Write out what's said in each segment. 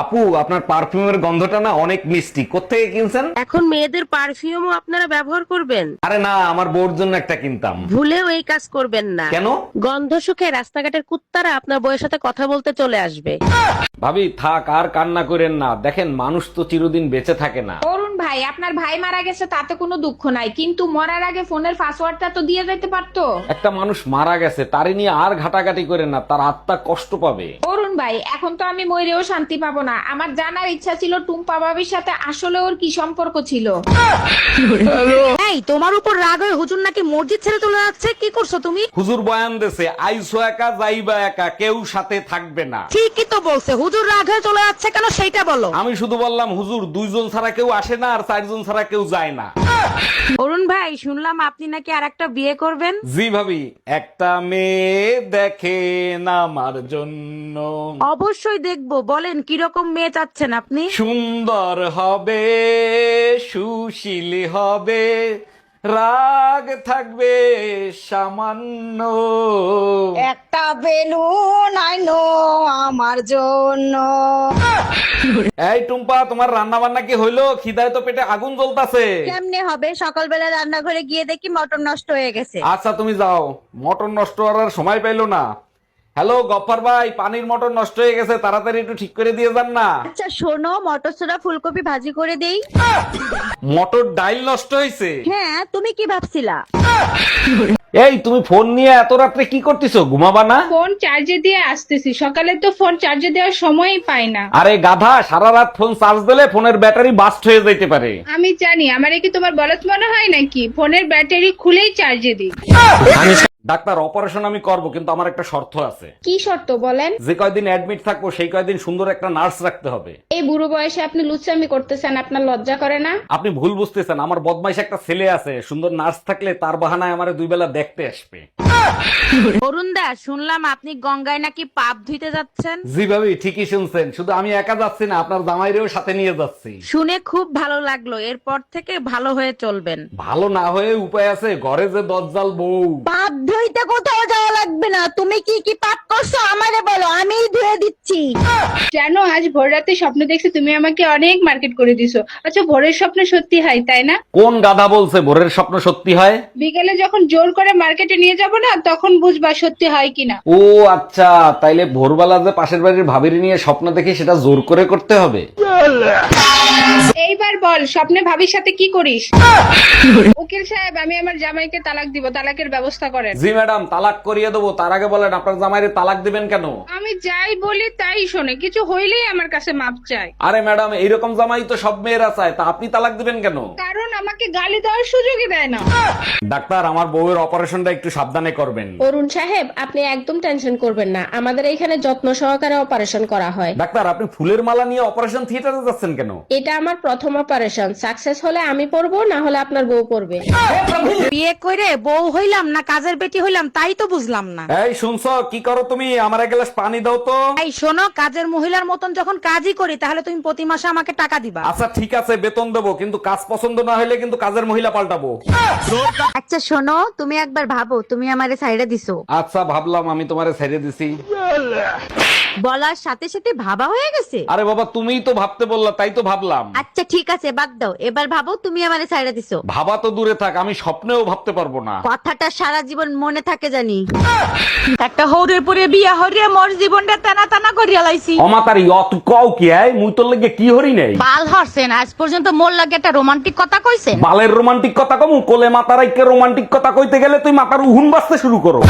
আপু, আপনার পারফিউমের গন্ধটা না অনেক মিষ্টি। কোত্থেকে কিনছেন? এখন মেয়েদের পারফিউমও আপনারা ব্যবহার করবেন? আরে না, আমার বউর জন্য একটা কিনতাম। ভুলেও এই কাজ করবেন না। কেন? গন্ধ সুখে রাস্তাঘাটের কুত্তারা আপনার বউয়ের সাথে কথা বলতে চলে আসবে। ভাবি থাক, আর কান্না করেন না। দেখেন, মানুষ তো চিরদিন বেঁচে থাকে না। অরুণ ভাই, আপনার ভাই মারা গেছে তাতে কোনো দুঃখ নাই, কিন্তু মরার আগে ফোনের পাসওয়ার্ডটা তো দিয়ে যাইতে পারতো। একটা মানুষ মারা গেছে, তারে নিয়ে আর ঘাটাঘাটি করেন না, তার আত্মা কষ্ট পাবে। অরুণ ভাই, এখন তো আমি মরেও শান্তি পাবো না। আমার জানার ইচ্ছা ছিল টুম্পা ভাবির সাথে আসলে ওর কি সম্পর্ক ছিল। এই, তোমার উপর রাগ হয়ে হুজুর নাকি মসজিদ ছেড়ে চলে যাচ্ছে, কি করছো তুমি? হুজুর বয়ান দেছে, আইসো একা যাইবা একা, কেউ সাথে থাকবে না। ঠিকই তো বলছে, হুজুর রাগ হয়ে চলে যাচ্ছে কেন সেইটা বলো। আমি শুধু বললাম, হুজুর দুইজন ছাড়া কেউ আসে না, আর চারজন ছাড়া কেউ যায় না। অরুণ ভাই, শুনলাম আপনি নাকি আর একটা বিয়ে করবেন। জি ভাবি, একটা মেয়ে দেখেন আমার জন্য। অবশ্যই দেখবো, বলেন কিরকম মেয়ে চাচ্ছেন আপনি? সুন্দর হবে, সুশীল হবে, রাগ থাকবে সামান্য। একটা বেলুন আইনো আমার জন্য। এই টুম্পা, তোমার রান্না বান্না কি হইলো? খিদায় তো পেটে আগুন জ্বলতাছে। কেমনে হবে, সকালবেলা রান্নাঘরে গিয়ে দেখি মটর নষ্ট হয়ে গেছে। আচ্ছা তুমি যাও, মটর নষ্ট করার সময় পাইলো না। হ্যালো গফফার ভাই, পানির মটর নষ্ট হয়ে গেছে, তাড়াতাড়ি একটু ঠিক করে দিয়ে যান না। আচ্ছা শোনো, মটর ছোড়া ফুলকপি ভাজি করে দেই। মটর ডাইল নষ্ট হয়েছে? হ্যাঁ, তুমি কি ভাবছিলা? এই তুমি ফোন নিয়ে এত রাত্রে কি করতেছো? ঘুমাবা না? ফোন চার্জে দিয়ে আসতেছি, সকালে তো ফোন চার্জে দেওয়ার সময়ই পাই না। আরে গাধা, সারা রাত ফোন চার্জ দিলে ফোনের ব্যাটারি বাস্ট হয়ে যাইতে পারে। আমি জানি, আমারে কি তোমার বলদ মনে হয় নাকি? ফোনের ব্যাটারি খুলেই চার্জে দিই। ডাক্তার, অপারেশন আমি করব, কিন্তু আমার একটা শর্ত আছে। কি শর্ত বলেন? যে কয়দিন অ্যাডমিট থাকবো সেই কয়দিন সুন্দর একটা নার্স রাখতে হবে। এই বুড়ো বয়সে আপনি লুচ্চামি করতেছেন, আপনার লজ্জা করে না? আপনি ভুল বুঝতেছেন, আমার বদমাইশ একটা ছেলে আছে, সুন্দর নার্স থাকলে তার বাহানায় আমারে দুই বেলা দেখতে আসবে। অরুণ দা, শুনলাম আপনি গঙ্গায় নাকি পাপ ধুইতে যাচ্ছেন। জি ভাবি, ঠিকই শুনছেন। শুধু আমি একা যাচ্ছি না, আপনার জামাইরেও সাথে নিয়ে যাচ্ছি। শুনে খুব ভালো লাগলো, এরপর থেকে ভালো হয়ে চলবেন। ভালো না হয়ে উপায় আছে, ঘরে যে দজ্জাল বউ। পাপ ধুইতে কোথাও যাওয়া লাগবে না। তুমি কি কি পাপ করছো আমারে বলো, আমিই ধুয়ে দিচ্ছি। জানো, আজ ভোর রাতে স্বপ্ন দেখছি তুমি আমাকে অনেক মার্কেট করে দিছো। আচ্ছা, ভোরের স্বপ্ন সত্যি হয় তাই না? কোন গাধা বলছে ভোরের স্বপ্ন সত্যি হয়? বিকেলে যখন জোর করে মার্কেটে নিয়ে যাব না, তখন বুঝবা সত্যি হয় কিনা। ও আচ্ছা, তাইলে ভোরবেলা যে পাশের বাড়ির ভাবির নিয়ে স্বপ্ন দেখি সেটা জোর করে করতে হবে। এইবার বল, স্বপ্নে ভাবির সাথে কি করিস? উকিল সাহেব, আমি আমার জামাইকে তালাক দিব, তালাকের ব্যবস্থা করেন। জি ম্যাডাম, তালাক করিয়ে দেবো। তার আগে বলেন, আপনার জামাইরে তালাক দিবেন কেন? আমি যাই বলি তাই শোনে, কিছু হইলেই আমার কাছে মাপ চায়। আরে ম্যাডাম, এইরকম জামাই তো সব মেয়েরা চায়, তা আপনি তালাক দিবেন কেন? কারণ আমাকে গালি দেওয়ার সুযোগই দেয় না। ডাক্তার, আমার বউয়ের অপারেশনটা একটু সাবধানে করবেন। অরুণ সাহেব, আপনি একদম টেনশন করবেন না, আমাদের এখানে যত্ন সহকারে অপারেশন করা হয়। ডাক্তার, আপনি ফুলের মালা নিয়ে অপারেশন থিয়েটারে যাচ্ছেন কেন? এটা আমার প্রথম অপারেশন, সাকসেস হলে আমি পড়বো, না হলে আপনার বউ পড়বে। বিয়ে করে বউ হইলাম না কাজের বেটি হইলাম তাই তো বুঝলাম না। এই শুনছো, কি করো তুমি? আমার এক গ্লাস পানি দাও তো। এই শোনো, কাজের মহিলার মতন যখন কাজই করি তাহলে তুমি প্রতি মাসে আমাকে টাকা দিবা। আচ্ছা ঠিক আছে, বেতন দেবো, কিন্তু কাজ পছন্দ না হলে কিন্তু কাজের মহিলা পাল্টাবো। আচ্ছা শোনো, তুমি একবার ভাবো তুমি আমারে সাইডে দিছো। আচ্ছা ভাবলাম, আমি তোমারে ছেড়ে দিছি। বলার সাথে সাথে ভাবা হয়ে গেছে। আরে বাবা, তুমিই তো ভাবতে বললা, তাই তো ভাবলাম। আচ্ছা ঠিক আছে, বাদ দাও। এবার ভাবো তুমি আমারে সাইডে দিছো। ভাবা তো দূরে থাক, আমি স্বপ্নেও ভাবতে পারবো না। কথাটা সারা জীবন মনে থাকে জানি। একটা হৌরের পরে বিয়া হরিয়া মোর জীবনটা টানা টানা করিয়া লাইছি। অমাতারি অত কও কি আয়, মুই তোর লেগে কি হরি নাই? বাল হরছেন, আজ পর্যন্ত মোর লাগে একটা রোমান্টিক কথা কইছেন? বালের রোমান্টিক কথা কমু? কোলে মাতার আইকে রোমান্টিক কথা কইতে গেলে তুই মাথার উহুন বাজতে শুরু করো।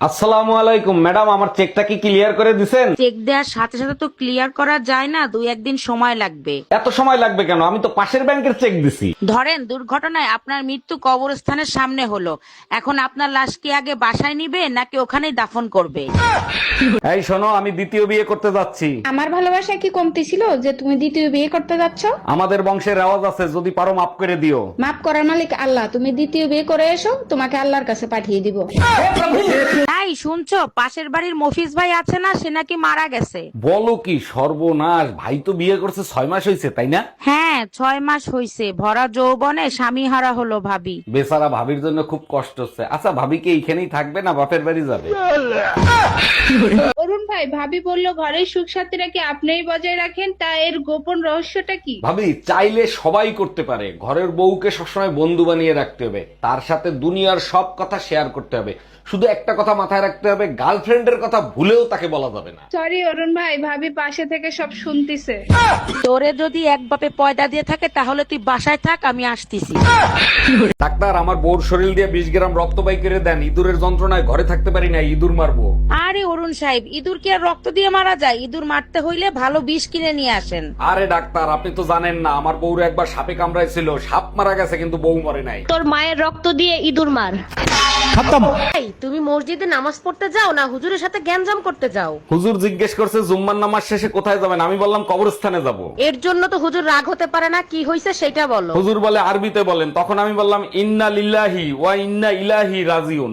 আসসালামু আলাইকুম ম্যাডাম, আমার চেকটা কি ক্লিয়ার করে দিছেন? চেক দেওয়ার সাথে সাথে তো ক্লিয়ার করা যায় না, দুই একদিন সময় লাগবে। এত সময় লাগবে কেন? আমি তো পাশের ব্যাংকের চেক দিছি। ধরেন দুর্ঘটনায় আপনার মৃত্যু কবরস্থানের সামনে হলো, এখন আপনার লাশ কি আগে বাসায় নিবে নাকি ওখানেই দাফন করবে? এই শোনো, আমি দ্বিতীয় বিয়ে করতে যাচ্ছি। আমার ভালোবাসা কি কমতি ছিল যে তুমি দ্বিতীয় বিয়ে করতে যাচ্ছ? আমাদের বংশের রেওয়াজ আছে, যদি পারো মাফ করে দিও। মাফ করার মালিক আল্লাহ, তুমি দ্বিতীয় বিয়ে করে এসো, তোমাকে আল্লাহর কাছে পাঠিয়ে দিব। তাই শুনছো, পাশের বাড়ির মফিজ ভাই আছে না, সে নাকি মারা গেছে। বলো কি সর্বনাশ! ভাই তো বিয়ে করছে 6 মাস হয়েছে, তাই না? হ্যাঁ, 6 মাস হইছে। ভরা যৌবনে স্বামী হারা হলো ভাবি। বেচারা ভাবির জন্য খুব কষ্ট হচ্ছে। আচ্ছা, ভাবি কি এইখানেই থাকবে না বাপের বাড়ি যাবে? অরুণ ভাই, ভাবি বললো ঘরের সুখ শান্তি নাকি আপনিই বজায় রাখেন, তা এর গোপন রহস্যটা কি? ভাবি, চাইলে সবাই করতে পারে। ঘরের বউকে সবসময় বন্ধু বানিয়ে রাখতে হবে, তার সাথে দুনিয়ার সব কথা শেয়ার করতে হবে। শুধু একটা কথা মাথায় রাখতে হবে, গার্লফ্রেন্ডের কথা ভুলেও তাকে বলা যাবে না। সরি অরুণ ভাই, ভাবি পাশে থেকে সব শুনতিছে। তোরে যদি এক বাপে পয়দা দিয়ে থাকে তাহলে তুই বাসায় থাক, আমি আসতেছি। ডাক্তার, আমার বউর শরীর দিয়ে 20 গ্রাম রক্ত বাই করে দেন। ইঁদুরের যন্ত্রণায় ঘরে থাকতে পারি না, ইঁদুর মারবো। আরে অরুণ সাহেব, ইঁদুর কি আর রক্ত দিয়ে মারা যায়? ইঁদুর মারতে হইলে ভালো বিষ কিনে নিয়ে আসেন। আরে ডাক্তার, আপনি তো জানেন না, আমার বউর একবার সাপে কামড়াইছিল। সাপ মারা গেছে কিন্তু বউ মরে নাই। তোর মায়ের রক্ত দিয়ে ইঁদুর মার। তুমি মসজিদে নামাজ পড়তে যাও না হুজুরের সাথে গ্যাঞ্জাম করতে যাও? হুজুর জিজ্ঞেস করছে জুম্মার নামাজ শেষে কোথায় যাবেন। আমি বললাম কবরস্থানে যাব। এর জন্য তো হুজুর রাগ হতে পারে না, কি হয়েছে সেটা বলো। হুজুর বলে আরবিতে বলেন। তখন আমি বললাম ইন্না লিল্লাহি ওয়া ইন্না ইলাইহি রাজিউন।